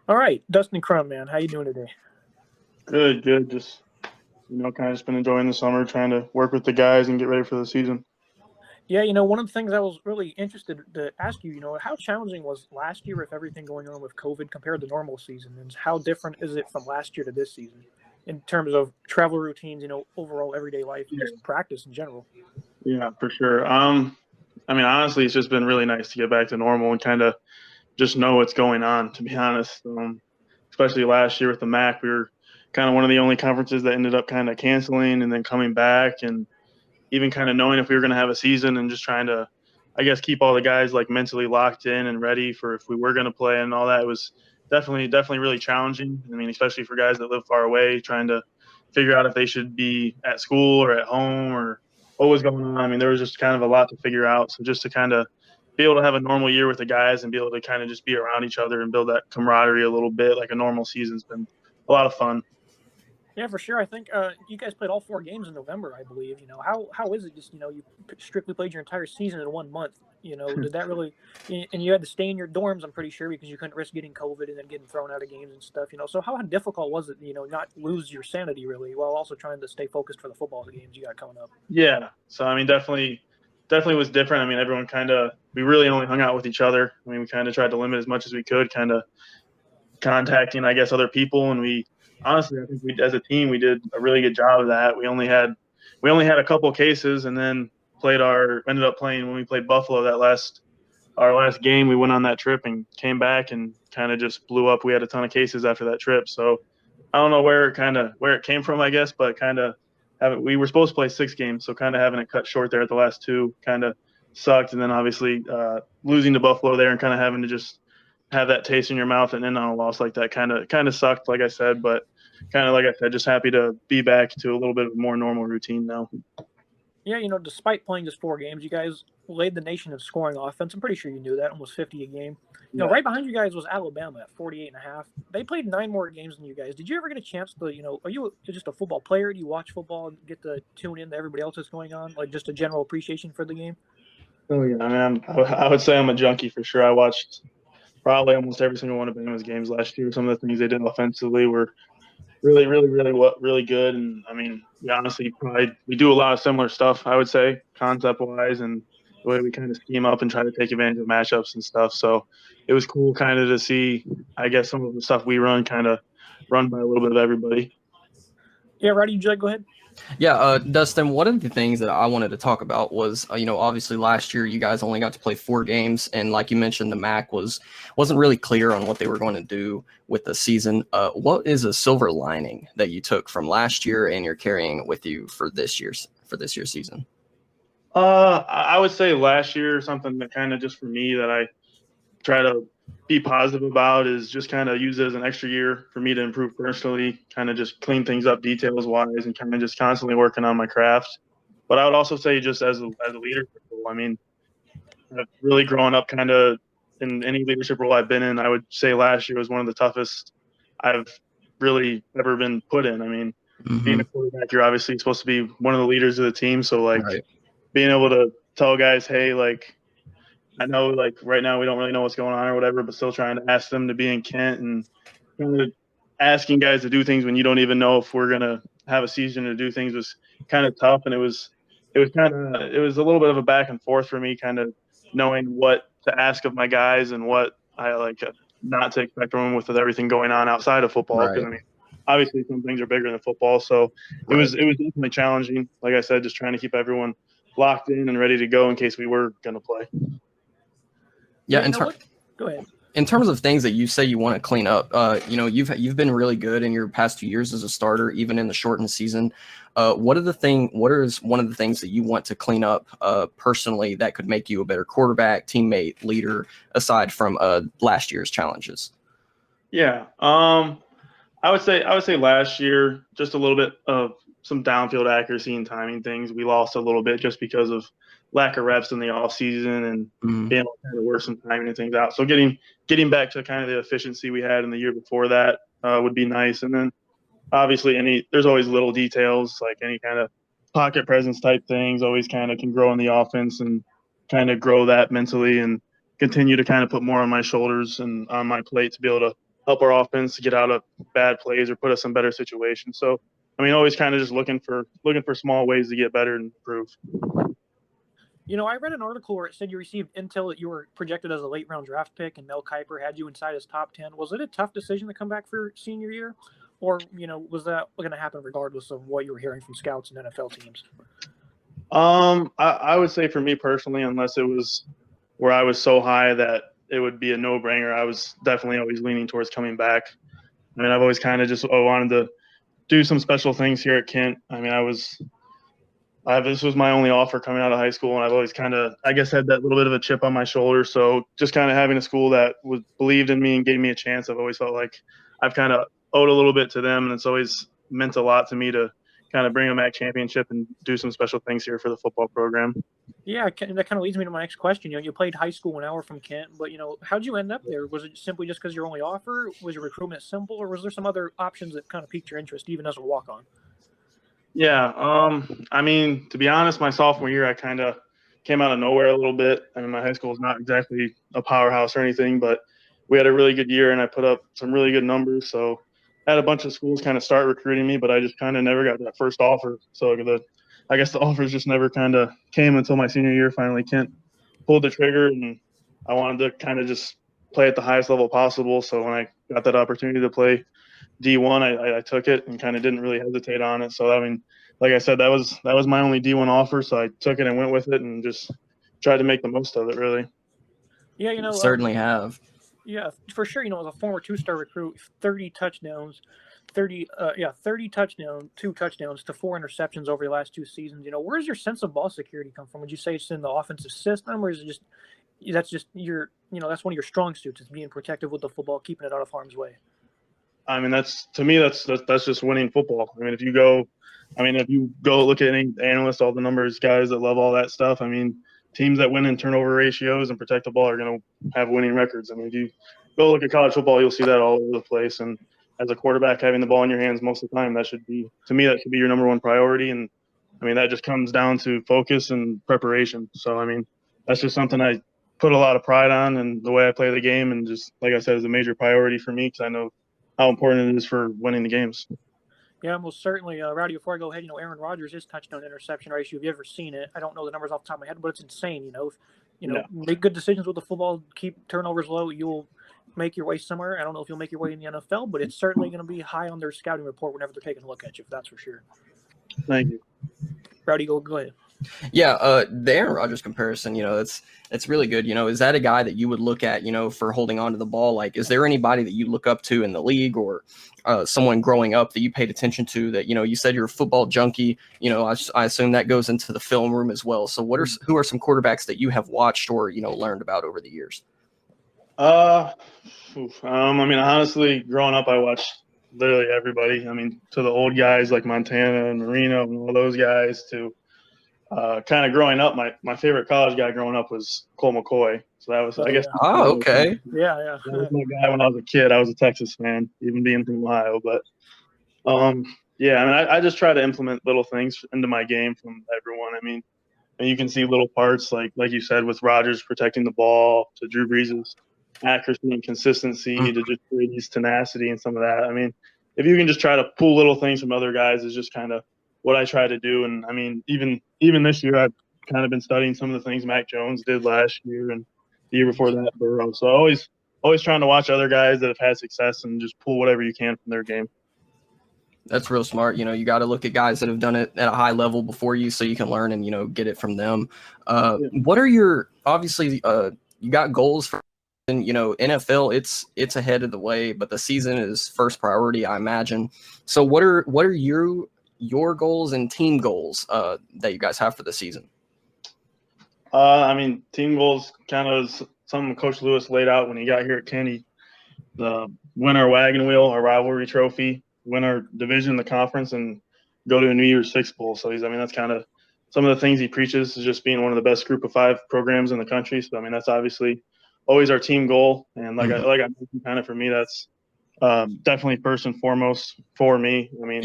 All right, Dustin Crum, man, how you doing today? Good, good. Just kind of just been enjoying the summer, trying to work with the guys and get ready for the season. Yeah, one of the things I was really interested to ask you, how challenging was last year with everything going on with COVID compared to normal season, and how different is it from last year to this season in terms of travel routines, overall everyday life and Yeah, just practice in general? yeah, for sure. I mean, honestly, it's just been really nice to get back to normal and kind of just know what's going on. To be honest, especially last year with the MAC, we were kind of one of the only conferences that ended up kind of canceling and then coming back, and even kind of knowing if we were going to have a season and just trying to, I guess, keep all the guys like mentally locked in and ready for if we were going to play and all that. It was definitely really challenging. I mean, especially for guys that live far away, trying to figure out if they should be at school or at home or what was going on. I mean, there was just kind of a lot to figure out. So just to kind of be able to have a normal year with the guys and be able to kind of just be around each other and build that camaraderie a little bit like a normal season's been a lot of fun. Yeah, for sure. I think you guys played all 4 games in November, I believe. How is it? Just you strictly played your entire season in 1 month. Did that really? And you had to stay in your dorms, I'm pretty sure, because you couldn't risk getting COVID and then getting thrown out of games and stuff. So how difficult was it? Not lose your sanity really, while also trying to stay focused for the football games you got coming up. Yeah. So I mean, definitely was different. I mean, everyone we really only hung out with each other. I mean, we kind of tried to limit as much as we could, kind of contacting, I guess, other people. And we honestly, I think we as a team we did a really good job of that. We only had a couple cases, and then ended up playing when we played Buffalo our last game. We went on that trip and came back and kind of just blew up. We had a ton of cases after that trip, so I don't know where it came from, I guess, but kind of we were supposed to play 6 games, so kind of having it cut short there at the last two kind of sucked. And then obviously losing to Buffalo there and kind of having to just have that taste in your mouth and then on a loss like that kind of sucked, like I said. But kind of like I said, just happy to be back to a little bit of a more normal routine now. Yeah, despite playing just 4 games, you guys led the nation in scoring offense. I'm pretty sure you knew that, almost 50 a game. Yeah. Right behind you guys was Alabama at 48.5. They played 9 more games than you guys. Did you ever get a chance to, are you just a football player? Do you watch football and get to tune in to everybody else that's going on? Like just a general appreciation for the game? Oh yeah, I mean, I would say I'm a junkie for sure. I watched probably almost every single one of Bama's games last year. Some of the things they did offensively were really good. And I mean, we honestly probably we do a lot of similar stuff, I would say, concept wise, and the way we kind of scheme up and try to take advantage of matchups and stuff. So it was cool kind of to see, I guess, some of the stuff we run kind of run by a little bit of everybody. Yeah, Roddy, would you like to go ahead? Yeah, Dustin, one of the things that I wanted to talk about was, obviously last year you guys only got to play 4 games, and like you mentioned, the MAC wasn't really clear on what they were going to do with the season. What is a silver lining that you took from last year and you're carrying it with you for this year's season? I would say last year something that kind of just for me that I try to be positive about is just kind of use it as an extra year for me to improve personally, kind of just clean things up details wise and kind of just constantly working on my craft. But I would also say just as a leadership role, I mean, I've really grown up kind of in any leadership role I've been in. I would say last year was one of the toughest I've really ever been put in. I mean, being a quarterback, you're obviously supposed to be one of the leaders of the team. So like being able to tell guys, hey, like, I know, like, right now we don't really know what's going on or whatever, but still trying to ask them to be in Kent and kind of asking guys to do things when you don't even know if we're going to have a season to do things was kind of tough. And it was a little bit of a back and forth for me, kind of knowing what to ask of my guys and what I like not to expect from them with everything going on outside of football. Because I mean, obviously some things are bigger than football. So it was definitely challenging. Like I said, just trying to keep everyone locked in and ready to go in case we were going to play. Yeah, go ahead. In terms of things that you say you want to clean up, you've been really good in your past 2 years as a starter, even in the shortened season. What is one of the things that you want to clean up personally that could make you a better quarterback, teammate, leader, aside from last year's challenges? Yeah, I would say last year just a little bit of some downfield accuracy and timing things. We lost a little bit just because of lack of reps in the off season and being able to kind of work some timing and things out. So getting back to kind of the efficiency we had in the year before that would be nice. And then obviously there's always little details like any kind of pocket presence type things always kind of can grow in the offense and kind of grow that mentally and continue to kind of put more on my shoulders and on my plate to be able to help our offense to get out of bad plays or put us in better situations. So, I mean, always kind of just looking for small ways to get better and improve. You know, I read an article where it said you received intel that you were projected as a late-round draft pick, and Mel Kiper had you inside his top 10. Was it a tough decision to come back for senior year? Or, you know, was that going to happen regardless of what you were hearing from scouts and NFL teams? I would say for me personally, unless it was where I was so high that it would be a no-brainer, I was definitely always leaning towards coming back. I mean, I've always kind of just wanted to do some special things here at Kent. I mean, this was my only offer coming out of high school, and I've always kind of, I guess, had that little bit of a chip on my shoulder. So just kind of having a school that believed in me and gave me a chance, I've always felt like I've kind of owed a little bit to them, and it's always meant a lot to me to kind of bring a MAC championship and do some special things here for the football program. Yeah, that kind of leads me to my next question. You know, you played high school an hour from Kent, but, you know, how'd you end up there? Was it simply just because your only offer? Was your recruitment simple, or was there some other options that kind of piqued your interest, even as a walk-on? Yeah, I mean, to be honest, my sophomore year, I kind of came out of nowhere a little bit. I mean, my high school is not exactly a powerhouse or anything, but we had a really good year, and I put up some really good numbers. So I had a bunch of schools kind of start recruiting me, but I just kind of never got that first offer. So I guess the offers just never kind of came until my senior year. Finally, Kent pulled the trigger, and I wanted to kind of just play at the highest level possible. So when I got that opportunity to play D1, I took it and kind of didn't really hesitate on it. So I mean, like I said, that was my only D1 offer, so I took it and went with it and just tried to make the most of it, really. Yeah, you know, Certainly have. Yeah, for sure. You know, as a former two-star recruit, 30 touchdowns, 30 touchdowns, 2 touchdowns to 4 interceptions over the last 2 seasons. You know, where's your sense of ball security come from? Would you say it's in the offensive system, or is it just that's one of your strong suits, is being protective with the football, keeping it out of harm's way? I mean, that's just winning football. I mean, if you go look at any analysts, all the numbers guys that love all that stuff, I mean, teams that win in turnover ratios and protect the ball are going to have winning records. I mean, if you go look at college football, you'll see that all over the place. And as a quarterback, having the ball in your hands most of the time, that should be your number one priority. And I mean, that just comes down to focus and preparation. So, I mean, that's just something I put a lot of pride on, and the way I play the game, and just like I said, is a major priority for me because I know how important it is for winning the games. Yeah, most certainly. Rowdy, before I go ahead, you know, Aaron Rodgers' his touchdown interception ratio, have you ever seen it? I don't know the numbers off the top of my head, but it's insane. You know, make good decisions with the football, keep turnovers low, you'll make your way somewhere. I don't know if you'll make your way in the NFL, but it's certainly going to be high on their scouting report whenever they're taking a look at you, that's for sure. Thank you. Rowdy, go ahead. Yeah, the Aaron Rodgers comparison, you know, it's really good. You know, is that a guy that you would look at, you know, for holding on to the ball? Like, is there anybody that you look up to in the league, or someone growing up that you paid attention to that, you know, you said you're a football junkie, you know, I assume that goes into the film room as well. So who are some quarterbacks that you have watched or, you know, learned about over the years? I mean, honestly, growing up, I watched literally everybody. I mean, to the old guys like Montana and Marino and all those guys, to kind of growing up, my favorite college guy growing up was Cole McCoy. So that was, I guess. Oh, okay. Yeah. That was my guy when I was a kid. I was a Texas fan, even being from Ohio. But, yeah, I mean, I just try to implement little things into my game from everyone. I mean, and you can see little parts like you said with Rodgers protecting the ball, to Drew Brees' accuracy and consistency, to just Brady's tenacity and some of that. I mean, if you can just try to pull little things from other guys, is just kind of what I try to do. And I mean, even this year, I've kind of been studying some of the things Mac Jones did last year and the year before that, Burrow. So always trying to watch other guys that have had success and just pull whatever you can from their game. That's real smart. You know, you got to look at guys that have done it at a high level before you, so you can learn and, you know, get it from them. What are your, obviously, you got goals for, you know, NFL, it's ahead of the way, but the season is first priority, I imagine. So what are your goals and team goals that you guys have for the season? I mean, team goals kind of something Coach Lewis laid out when he got here at Kenny. Win our wagon wheel, our rivalry trophy, win our division, the conference, and go to a New Year's Six Bowl. So that's kind of some of the things he preaches, is just being one of the best group of 5 programs in the country. So I mean, that's obviously always our team goal. And like I mentioned, kind of for me, that's definitely first and foremost for me. I mean,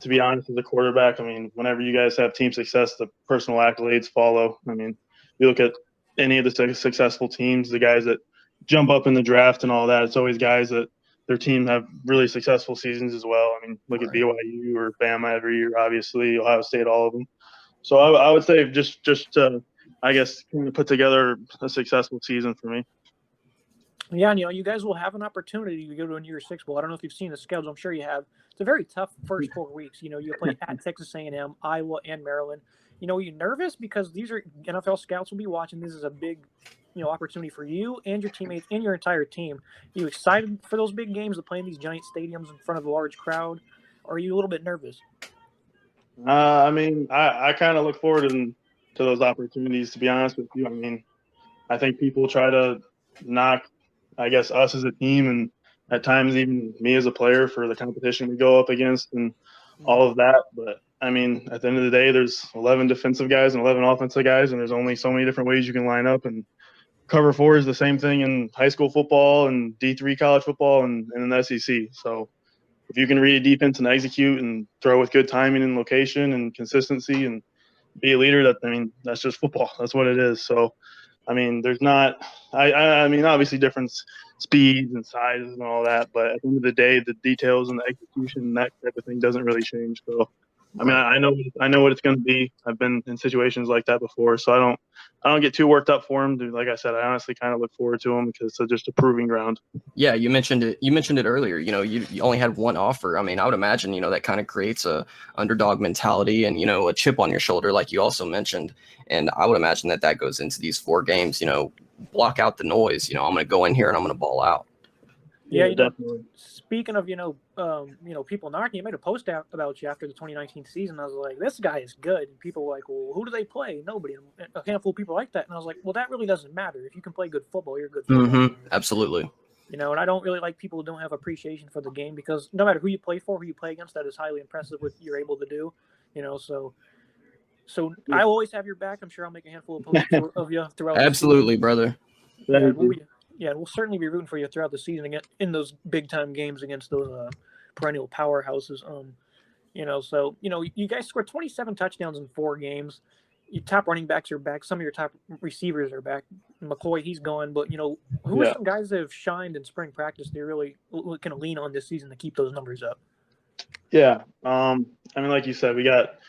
to be honest, as a quarterback, I mean, whenever you guys have team success, the personal accolades follow. I mean, you look at any of the successful teams, the guys that jump up in the draft and all that, it's always guys that their team have really successful seasons as well. I mean, look at Right. BYU or Bama every year, obviously, Ohio State, all of them. So I would say just to, I guess, kind of put together a successful season for me. Yeah, and you guys will have an opportunity to go to a New Year's Six Bowl. I don't know if you've seen the schedule. I'm sure you have. It's a very tough first 4 weeks. You play at Texas A&M, Iowa, and Maryland. Are you nervous because these are NFL scouts will be watching? This is a big, opportunity for you and your teammates and your entire team. Are you excited for those big games to play in these giant stadiums in front of a large crowd? Or are you a little bit nervous? I mean, I kind of look forward to those opportunities, to be honest with you. I mean, I think people try to knock, I guess, us as a team and at times even me as a player for the competition we go up against and all of that. But, I mean, at the end of the day, there's 11 defensive guys and 11 offensive guys, and there's only so many different ways you can line up. And cover 4 is the same thing in high school football and D3 college football and in the SEC. So if you can read a defense and execute and throw with good timing and location and consistency and be a leader, that's just football. That's what it is. So, I mean, there's not – I mean, obviously different speeds and sizes and all that, but at the end of the day, the details and the execution and that type of thing doesn't really change. So, I mean, I know what it's going to be. I've been in situations like that before, so I don't get too worked up for them. Like I said, I honestly kind of look forward to them because it's just a proving ground. Yeah, you mentioned it earlier. You only had one offer. I mean, I would imagine, that kind of creates a underdog mentality and, a chip on your shoulder, like you also mentioned. And I would imagine that goes into these 4 games, block out the noise. I'm going to go in here and I'm going to ball out. Yeah, definitely. Speaking of people knocking, you made a post out about you after the 2019 season. I was like, this guy is good. And people were like, well, who do they play? Nobody. And a handful of people like that. And I was like, well, that really doesn't matter. If you can play good football, you're good football. Mm-hmm. Absolutely. And I don't really like people who don't have appreciation for the game because no matter who you play for, who you play against, that is highly impressive what you're able to do. So I'll always have your back. I'm sure I'll make a handful of posts of you throughout. Absolutely, brother. We'll certainly be rooting for you throughout the season in those big time games against those perennial powerhouses. So you guys scored 27 touchdowns in 4 games. Your top running backs are back. Some of your top receivers are back. McCoy, he's gone. But who are some guys that have shined in spring practice? They're really going to lean on this season to keep those numbers up. Yeah, I mean, like you said, we got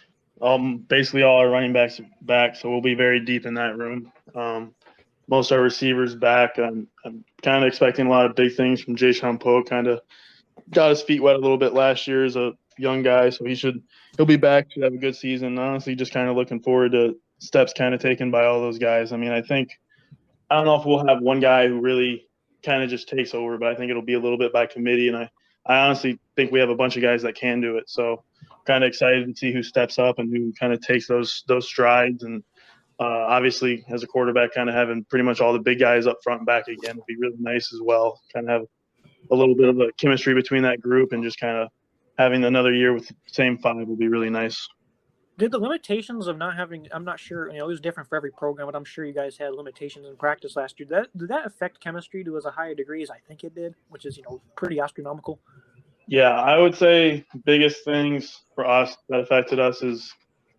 basically all our running backs back, so we'll be very deep in that room. Most of our receivers back. I'm kind of expecting a lot of big things from Jayshon Poe. Kind of got his feet wet a little bit last year as a young guy, so he'll be back. Should have a good season. Honestly, just kind of looking forward to steps kind of taken by all those guys. I mean, I don't know if we'll have one guy who really kind of just takes over, but I think it'll be a little bit by committee, and I honestly think we have a bunch of guys that can do it. So kind of excited to see who steps up and who kind of takes those strides. And obviously, as a quarterback, kind of having pretty much all the big guys up front and back again would be really nice as well. Kind of have a little bit of a chemistry between that group and just kind of having another year with the same 5 will be really nice. Did the limitations of not having – I'm not sure. It was different for every program, but I'm sure you guys had limitations in practice last year. Did that affect chemistry to as a higher degree as I think it did, which is, pretty astronomical? Yeah, I would say biggest things for us that affected us is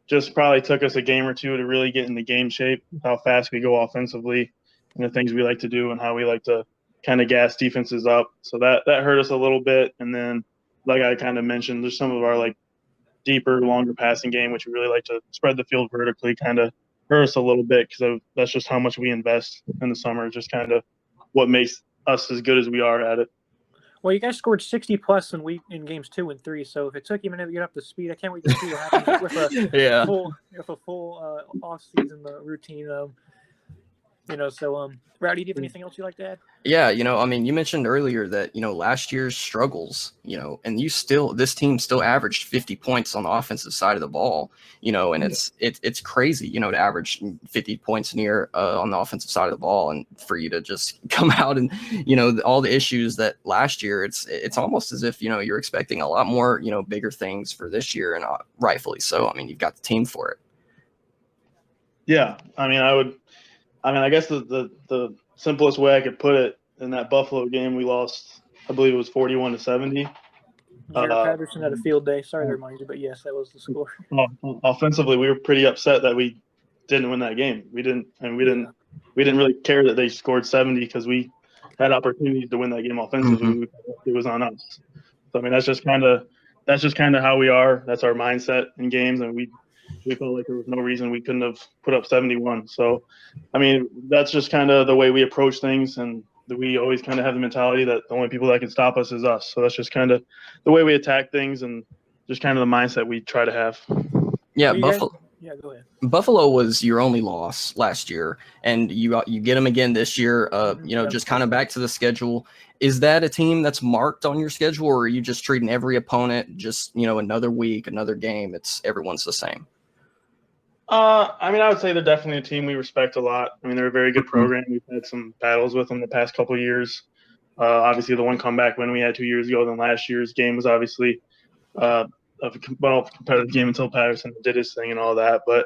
just probably took us a game or 2 to really get in the game shape, how fast we go offensively and the things we like to do and how we like to kind of gas defenses up. So that hurt us a little bit. And then, like I kind of mentioned, there's some of our deeper, longer passing game, which we really like to spread the field vertically, kind of hurt us a little bit because that's just how much we invest in the summer, just kind of what makes us as good as we are at it. Well, you guys scored 60+ in games 2 and 3. So if it took you a minute to get up to speed, I can't wait to see what happens with a full off-season routine. Rowdy, do you have anything else you'd like to add? Yeah, I mean, you mentioned earlier that, last year's struggles, and this team still averaged 50 points on the offensive side of the ball, and it's crazy, to average 50 points near on the offensive side of the ball and for you to just come out and, all the issues that last year, it's almost as if, you're expecting a lot more, bigger things for this year and rightfully so. I mean, you've got the team for it. Yeah, I guess the simplest way I could put it, in that Buffalo game, we lost, I believe it was 41-70. Jared Patterson had a field day. Sorry to remind you, but yes, that was the score. Offensively, we were pretty upset that we didn't win that game. We didn't really care that they scored 70 because we had opportunities to win that game offensively, Mm-hmm. it was on us. So I mean, that's just kind of how we are. That's our mindset in games, and we felt like there was no reason we couldn't have put up 71. So, I mean, that's just kind of the way we approach things, and we always kind of have the mentality that the only people that can stop us is us. So that's just kind of the way we attack things, and just kind of the mindset we try to have. Yeah, Well, Buffalo. Yeah, go ahead. Buffalo was your only loss last year, and you get them again this year. Just kind of back to the schedule. Is that a team that's marked on your schedule, or are you just treating every opponent just another week, another game? Everyone's the same. I mean, I would say they're definitely a team we respect a lot. I mean, they're a very good program. We've had some battles with them the past couple of years. Obviously, the one comeback win we had 2 years ago, then last year's game was obviously a competitive game until Patterson did his thing and all that. But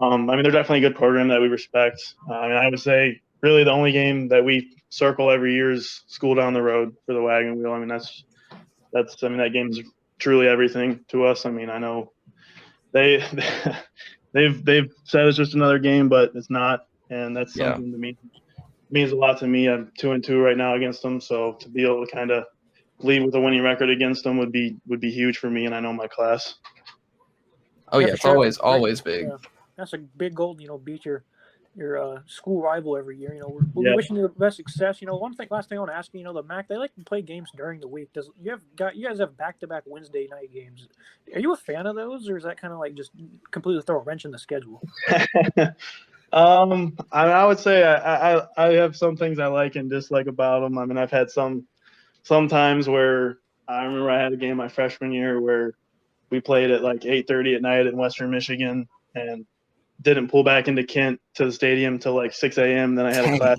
I mean, they're definitely a good program that we respect. I mean, I would say really the only game that we circle every year is school down the road for the Wagon Wheel. I mean, that's I mean, that game's truly everything to us. I mean, I know they've said it's just another game, but it's not, and that's something to me means a lot to me. I'm 2-2 right now against them, so to be able to kind of lead with a winning record against them would be huge for me, and I know my class. Oh yeah, it's always big. Yeah. That's a big goal. Beat your school rival every year. We'll be wishing you the best success. Last thing I want to ask you, the MAC, they like to play games during the week. You guys have back-to-back Wednesday night games? Are you a fan of those, or is that kind of like just completely throw a wrench in the schedule? I would say I have some things I like and dislike about them. I mean, I've had some times where I remember I had a game my freshman year where we played at like 8:30 at night in Western Michigan and didn't pull back into Kent to the stadium till like 6 a.m. Then I had a class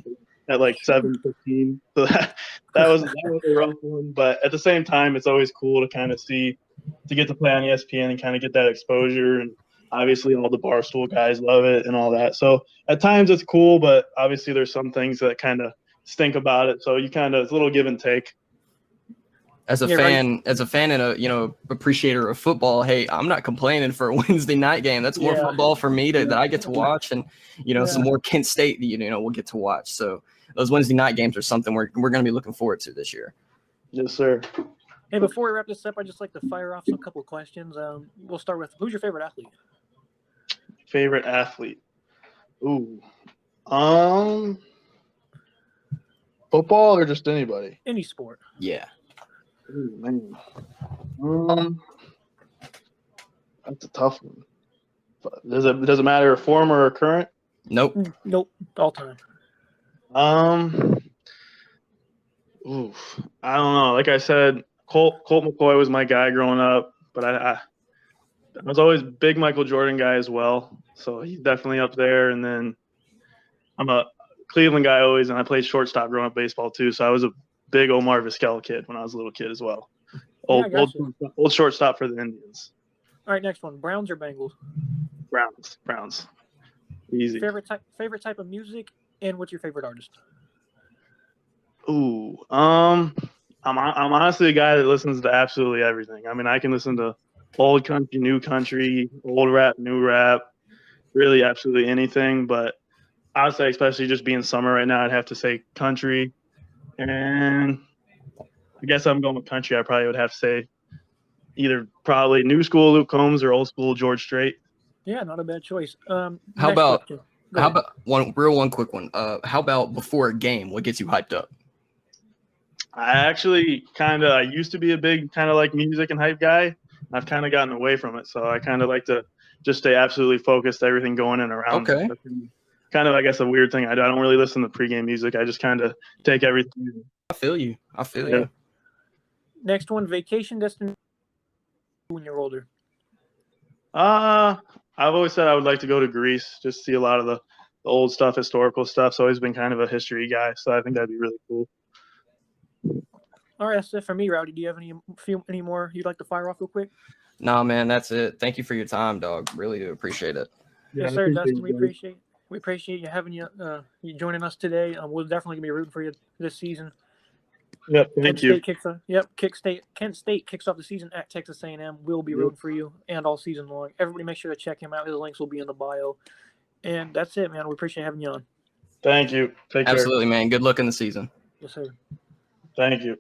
at like 7:15. So that was a rough one. But at the same time, it's always cool to kind of to get to play on ESPN and kind of get that exposure. And obviously all the Barstool guys love it and all that. So at times it's cool, but obviously there's some things that kind of stink about it. So it's a little give and take. As a fan and a appreciator of football, hey, I'm not complaining for a Wednesday night game. That's more football for me that I get to watch, and some more Kent State that we'll get to watch. So those Wednesday night games are something we're going to be looking forward to this year. Yes, sir. Hey, before we wrap this up, I'd just like to fire off a couple of questions. We'll start with, who's your favorite athlete? Favorite athlete? Ooh, football or just anybody? Any sport. Yeah. Ooh, man. That's a tough one. Does it matter a former or current? Nope. Nope. All time. Oof. I don't know. Like I said, Colt McCoy was my guy growing up, but I was always a big Michael Jordan guy as well. So he's definitely up there. And then I'm a Cleveland guy always, and I played shortstop growing up baseball too. So I was a big Omar Vizquel kid when I was a little kid as well. Old shortstop for the Indians. All right, next one. Browns or Bengals? Browns. Easy. Favorite type of music, and what's your favorite artist? Ooh, I'm honestly a guy that listens to absolutely everything. I mean, I can listen to old country, new country, old rap, new rap, really absolutely anything. But I would say, especially just being summer right now, I'd have to say country. And I guess I'm going with country. I probably would have to say either probably new school Luke Combs or old school George Strait. Yeah, not a bad choice. How about one quick one? How about before a game? What gets you hyped up? I actually I used to be a big kind of like music and hype guy. I've kind of gotten away from it. So I kind of like to just stay absolutely focused, everything going in around. Okay. Kind of, I guess, a weird thing. I don't really listen to pregame music. I just kind of take everything. I feel you. You. Next one, vacation destination when you're older. I've always said I would like to go to Greece, just see a lot of the old stuff, historical stuff. So I've always been kind of a history guy. So I think that'd be really cool. All right, that's it for me, Rowdy. Do you have any more you'd like to fire off real quick? Nah, man, that's it. Thank you for your time, dog. Really do appreciate it. Yes, sir, Dustin. We appreciate you having you joining us today. We're definitely gonna be rooting for you this season. Yep, thank you. Kent State kicks off the season at Texas A&M. We'll be rooting for you and all season long. Everybody, make sure to check him out. His links will be in the bio. And that's it, man. We appreciate having you on. Thank you. Take care. Absolutely, man. Good luck in the season. Yes, sir. Thank you.